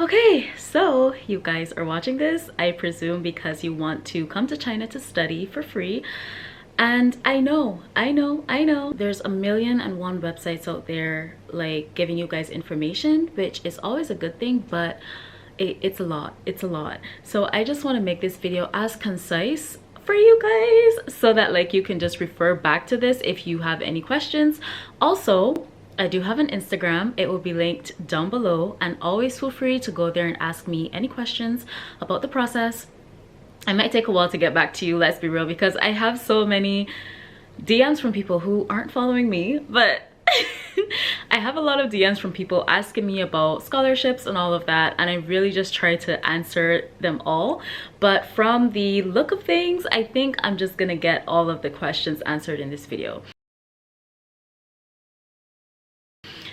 Okay, so you guys are watching this, I presume because you want to come to China to study for free. And I know, there's a million and one websites out there like giving you guys information, which is always a good thing, but it's a lot. It's a lot. So I just want to make this video as concise for you guys so that like you can just refer back to this if you have any questions. Also, I do have an Instagram. It will be linked down below, and always feel free to go there and ask me any questions about the process. I might take a while to get back to you, let's be real, because I have so many DMs from people who aren't following me, but I have a lot of DMs from people asking me about scholarships and all of that, and I really just try to answer them all. But from the look of things, I think I'm just gonna get all of the questions answered in this video.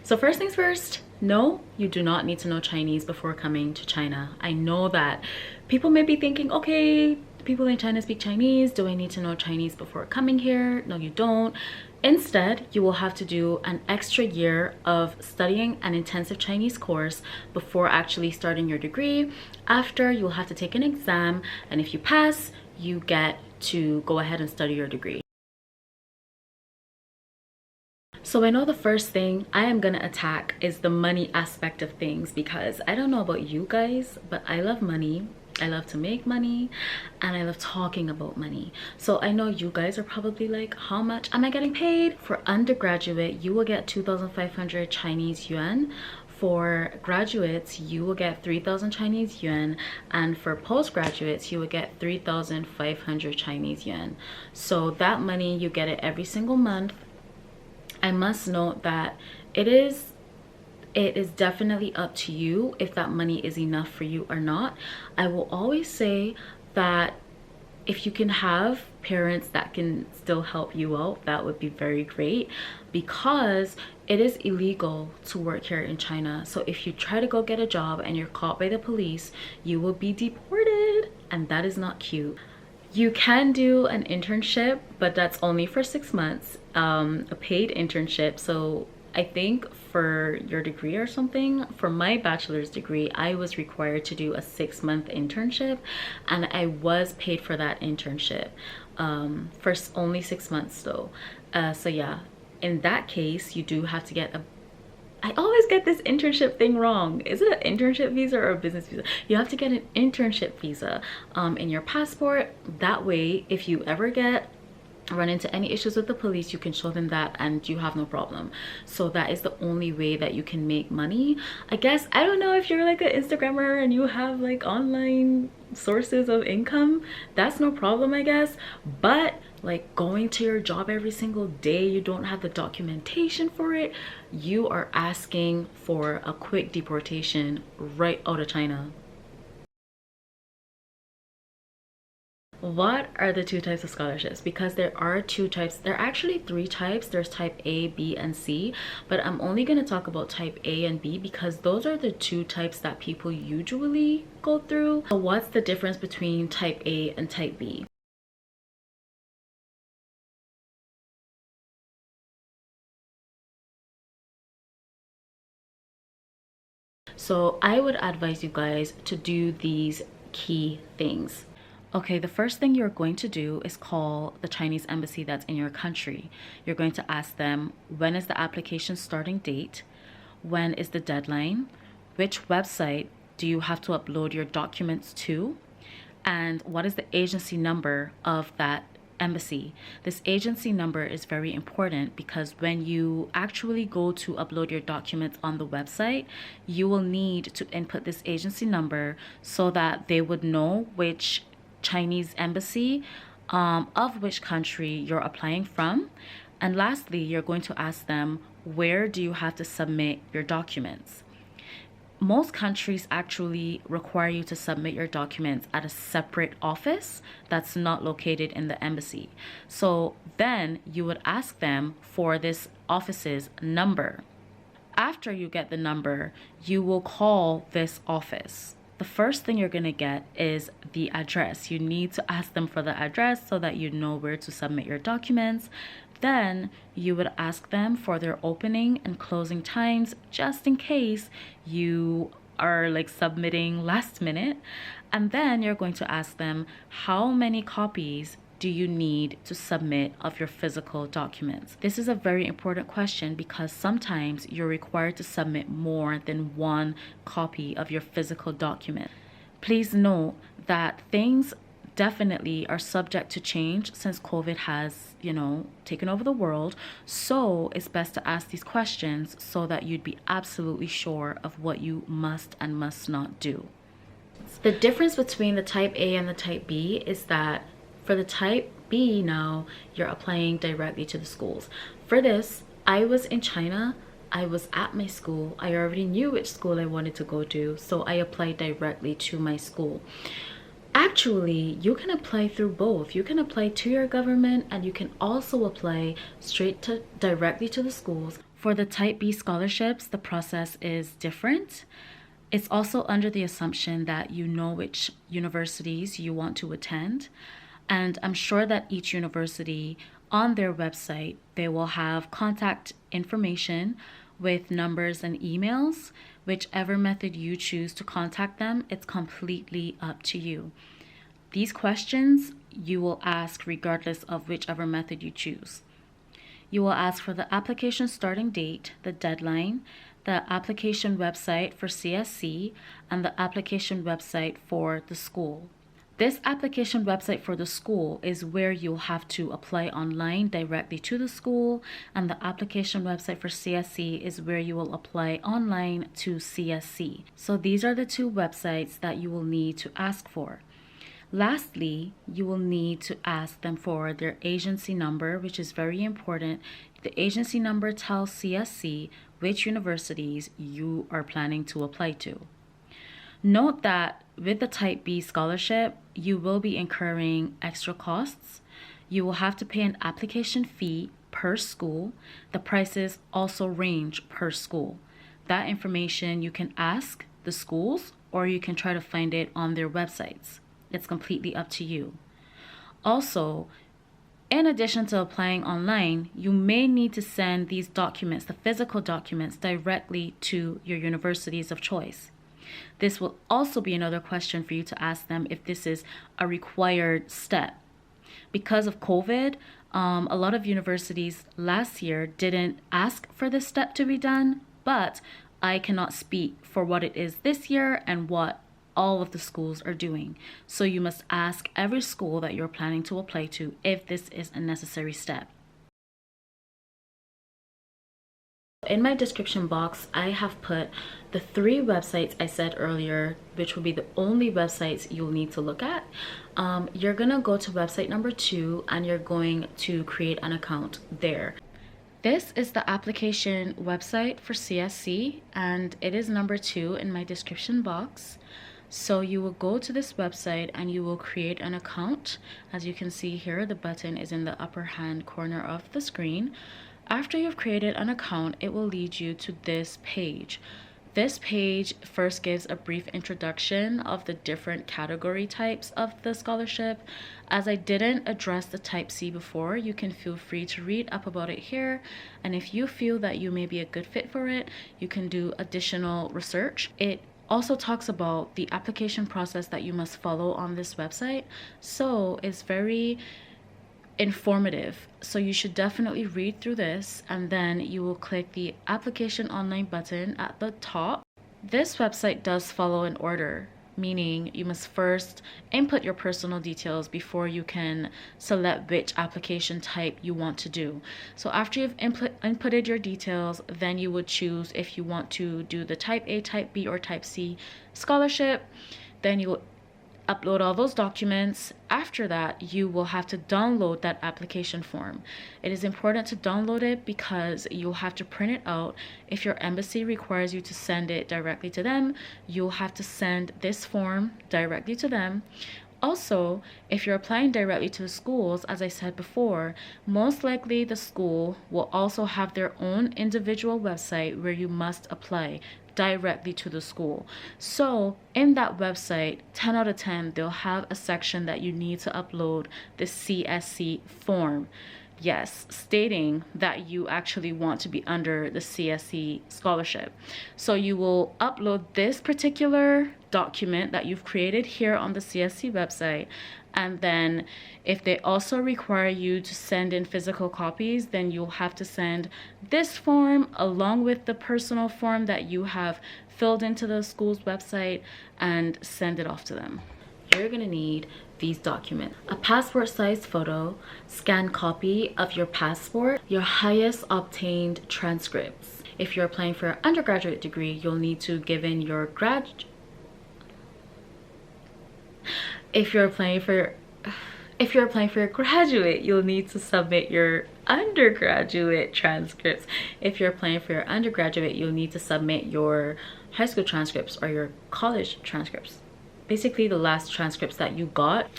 So first things first, no, you do not need to know Chinese before coming to China. I know that people may be thinking, okay, people in China speak Chinese. Do I need to know Chinese before coming here? No, you don't. Instead, you will have to do an extra year of studying an intensive Chinese course before actually starting your degree. After, you'll have to take an exam, and if you pass, you get to go ahead and study your degree. So I know the first thing I am gonna attack is the money aspect of things, because I don't know about you guys, but I love money. I love to make money, and I love talking about money. So I know you guys are probably like, how much am I getting paid? For undergraduate, you will get 2,500 Chinese yuan. For graduates, you will get 3,000 Chinese yuan, and for postgraduates, you will get 3,500 Chinese yuan. So that money, you get it every single month. I must note that it is definitely up to you if that money is enough for you or not. I will always say that if you can have parents that can still help you out, that would be very great, because it is illegal to work here in China. So if you try to go get a job and you're caught by the police, you will be deported, and that is not cute. You can do an internship, but that's only for 6 months, a paid internship. So I think for your degree or something, for my bachelor's degree, I was required to do a 6-month internship, and I was paid for that internship for only 6 months though. So yeah, in that case, you do have to get a, I always get this internship thing wrong. Is it an internship visa or a business visa? You have to get an internship visa in your passport. That way, if you ever run into any issues with the police, you can show them that and you have no problem. So that is the only way that you can make money, I guess. I don't know if you're like an Instagrammer and you have like online sources of income, that's no problem, I guess. But like going to your job every single day, you don't have the documentation for it, you are asking for a quick deportation right out of China. What are the two types of scholarships? Because there are two types, there are actually 3 types. There's type A, B, and C, but I'm only going to talk about type A and B because those are the 2 types that people usually go through. So what's the difference between type A and type B? So I would advise you guys to do these key things. Okay, the first thing you're going to do is call the Chinese embassy that's in your country. You're going to ask them, when is the application starting date? When is the deadline? Which website do you have to upload your documents to? And what is the agency number of that embassy? This agency number is very important because when you actually go to upload your documents on the website, you will need to input this agency number so that they would know which Chinese embassy of which country you're applying from. And lastly, you're going to ask them, where do you have to submit your documents? Most countries actually require you to submit your documents at a separate office that's not located in the embassy. So then you would ask them for this office's number. After you get the number, you will call this office. The first thing you're going to get is the address. You need to ask them for the address so that you know where to submit your documents. Then you would ask them for their opening and closing times just in case you are like submitting last minute. And then you're going to ask them, how many copies do you need to submit of your physical documents? This is a very important question because sometimes you're required to submit more than one copy of your physical document. Please note that things definitely are subject to change since COVID has, taken over the world. So it's best to ask these questions so that you'd be absolutely sure of what you must and must not do. The difference between the type A and the type B is that for the type B now, you're applying directly to the schools. For this, I was in China. I was at my school. I already knew which school I wanted to go to, so I applied directly to my school. Actually, you can apply through both. You can apply to your government and you can also apply directly to the schools. For the type B scholarships, the process is different. It's also under the assumption that you know which universities you want to attend. And I'm sure that each university on their website, they will have contact information with numbers and emails. Whichever method you choose to contact them, it's completely up to you. These questions you will ask regardless of whichever method you choose. You will ask for the application starting date, the deadline, the application website for CSC, and the application website for the school. This application website for the school is where you'll have to apply online directly to the school, and the application website for CSC is where you will apply online to CSC. So these are the two websites that you will need to ask for. Lastly, you will need to ask them for their agency number, which is very important. The agency number tells CSC which universities you are planning to apply to. Note that with the Type B scholarship, you will be incurring extra costs. You will have to pay an application fee per school. The prices also range per school. That information you can ask the schools or you can try to find it on their websites. It's completely up to you. Also, in addition to applying online, you may need to send these documents, the physical documents, directly to your universities of choice. This will also be another question for you to ask them if this is a required step. Because of COVID, a lot of universities last year didn't ask for this step to be done, but I cannot speak for what it is this year and what all of the schools are doing. So you must ask every school that you're planning to apply to if this is a necessary step. In my description box, I have put the 3 websites I said earlier, which will be the only websites you'll need to look at. You're gonna go to website number 2 and you're going to create an account there. This is the application website for CSC and it is number 2 in my description box. So you will go to this website and you will create an account. As you can see here, the button is in the upper hand corner of the screen. After you've created an account, it will lead you to this page. This page first gives a brief introduction of the different category types of the scholarship. As I didn't address the type C before, you can feel free to read up about it here. And if you feel that you may be a good fit for it, you can do additional research. It also talks about the application process that you must follow on this website. So it's very informative, so you should definitely read through this and then you will click the application online button at the top. This website does follow an order, meaning you must first input your personal details before you can select which application type you want to do. So after you've inputted your details, then you would choose if you want to do the type A, type B, or type C scholarship. Then you will upload all those documents. After that, you will have to download that application form. It is important to download it because you'll have to print it out. If your embassy requires you to send it directly to them, you'll have to send this form directly to them. Also, if you're applying directly to the schools, as I said before, most likely the school will also have their own individual website where you must apply directly to the school. So in that website, 10 out of 10, they'll have a section that you need to upload the CSC form. Yes, stating that you actually want to be under the CSC scholarship. So you will upload this particular document that you've created here on the CSC website, and then if they also require you to send in physical copies, then you'll have to send this form along with the personal form that you have filled into the school's website and send it off to them. You're gonna need these documents: a passport size photo, scanned copy of your passport, your highest obtained transcripts. If you're applying for an undergraduate degree, you'll need to give in your if you're applying for a graduate, you'll need to submit your undergraduate transcripts. If you're applying for your undergraduate, you'll need to submit your high school transcripts or your college transcripts. Basically the last transcripts that you got,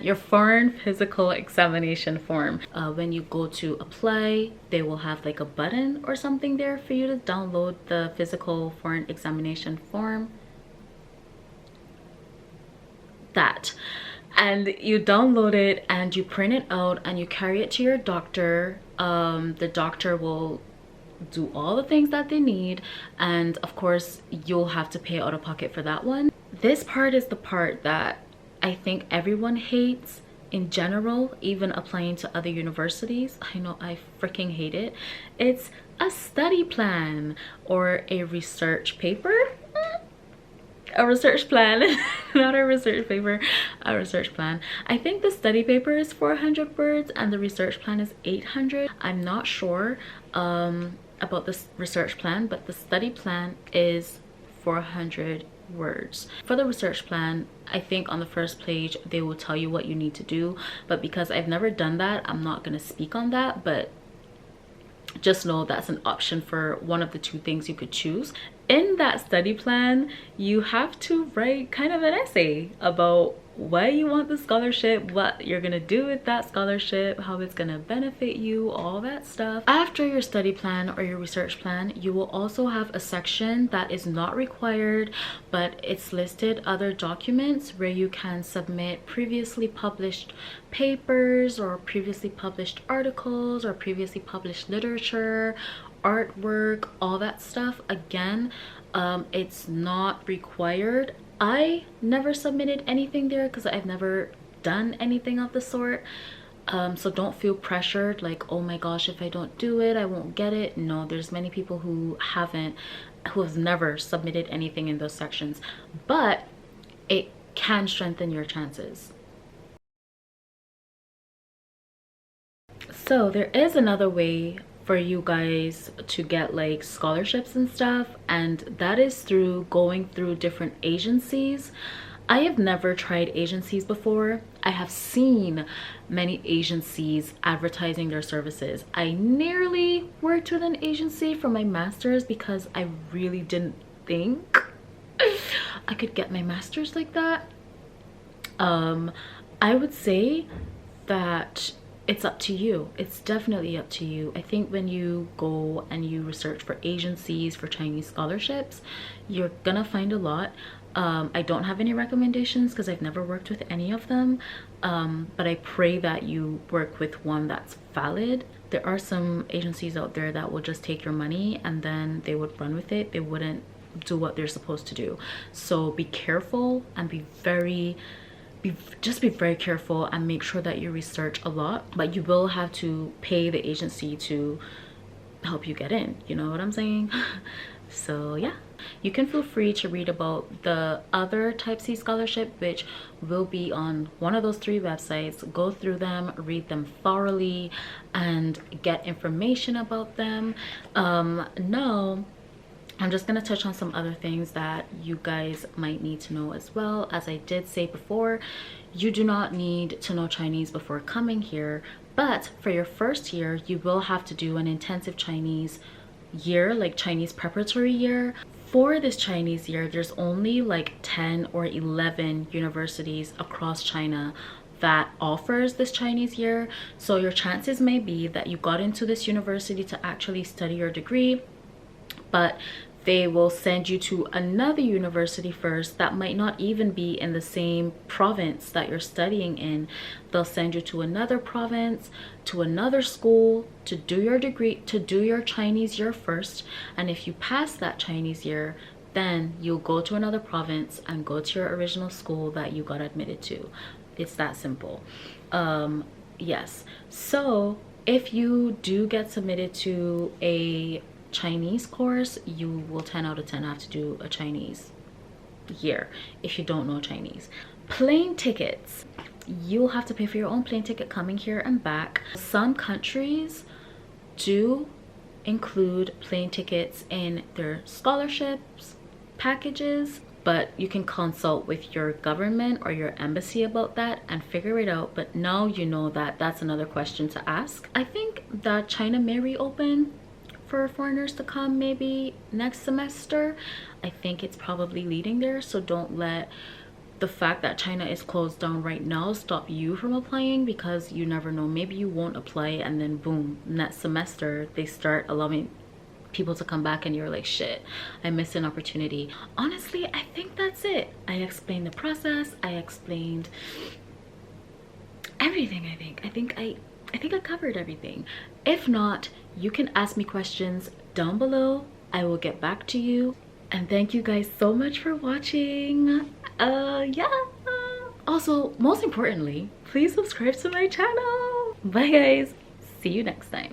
your foreign physical examination form. When you go to apply, they will have like a button or something there for you to download the physical foreign examination form. And you download it and you print it out and you carry it to your doctor. The doctor will do all the things that they need, and of course you'll have to pay out of pocket for that one. This part is the part that I think everyone hates in general, even applying to other universities. I know I freaking hate it. It's a study plan or a research paper. A research plan. Not a research paper, a research plan. I think the study paper is 400 words and the research plan is 800. I'm not sure about this research plan, but the study plan is 400 words. For the research plan, I think on the first page they will tell you what you need to do, but because I've never done that, I'm not going to speak on that, but just know that's an option for one of the two things you could choose. In that study plan, you have to write kind of an essay about why you want the scholarship, what you're gonna do with that scholarship, how it's gonna benefit you, all that stuff. After your study plan or your research plan, you will also have a section that is not required, but it's listed other documents where you can submit previously published papers or previously published articles or previously published literature, artwork, all that stuff. Again, it's not required. I never submitted anything there because I've never done anything of the sort. So don't feel pressured like, oh my gosh, if I don't do it, I won't get it. No, there's many people who have never submitted anything in those sections, but it can strengthen your chances. So there is another way for you guys to get like scholarships and stuff, and that is through going through different agencies. I have never tried agencies before. I have seen many agencies advertising their services. I nearly worked with an agency for my master's because I really didn't think I could get my master's like that. I would say that it's up to you. It's definitely up to you. I think when you go and you research for agencies for Chinese scholarships, you're gonna find a lot. I don't have any recommendations because I've never worked with any of them, but I pray that you work with one that's valid. There are some agencies out there that will just take your money and then they would run with it. They wouldn't do what they're supposed to do. So be careful and just be very careful and make sure that you research a lot, but you will have to pay the agency to help you get in, you know what I'm saying? So yeah, you can feel free to read about the other Type C scholarship, which will be on one of those 3 websites. Go through them, read them thoroughly, and get information about them. Now I'm just going to touch on some other things that you guys might need to know as well. As I did say before, you do not need to know Chinese before coming here, but for your first year, you will have to do an intensive Chinese year, like Chinese preparatory year. For this Chinese year, there's only like 10 or 11 universities across China that offers this Chinese year. So your chances may be that you got into this university to actually study your degree, but they will send you to another university first that might not even be in the same province that you're studying in. They'll send you to another province, to another school, to do your degree, to do your Chinese year first. And if you pass that Chinese year, then you'll go to another province and go to your original school that you got admitted to. It's that simple. Yes, so if you do get submitted to a Chinese course, you will 10 out of 10 have to do a Chinese year if you don't know Chinese. Plane tickets, you'll have to pay for your own plane ticket coming here and back. Some countries do include plane tickets in their scholarships packages, but you can consult with your government or your embassy about that and figure it out. But now you know that that's another question to ask. I think that China may reopen for foreigners to come maybe next semester. I think it's probably leading there, so don't let the fact that China is closed down right now stop you from applying, because you never know, maybe you won't apply and then boom, next semester they start allowing people to come back and you're like, shit, I missed an opportunity. Honestly, I think that's it. I explained the process, I explained everything. I think I covered everything. If not, you can ask me questions down below. I will get back to you. And thank you guys so much for watching. Yeah. Also, most importantly, please subscribe to my channel. Bye guys. See you next time.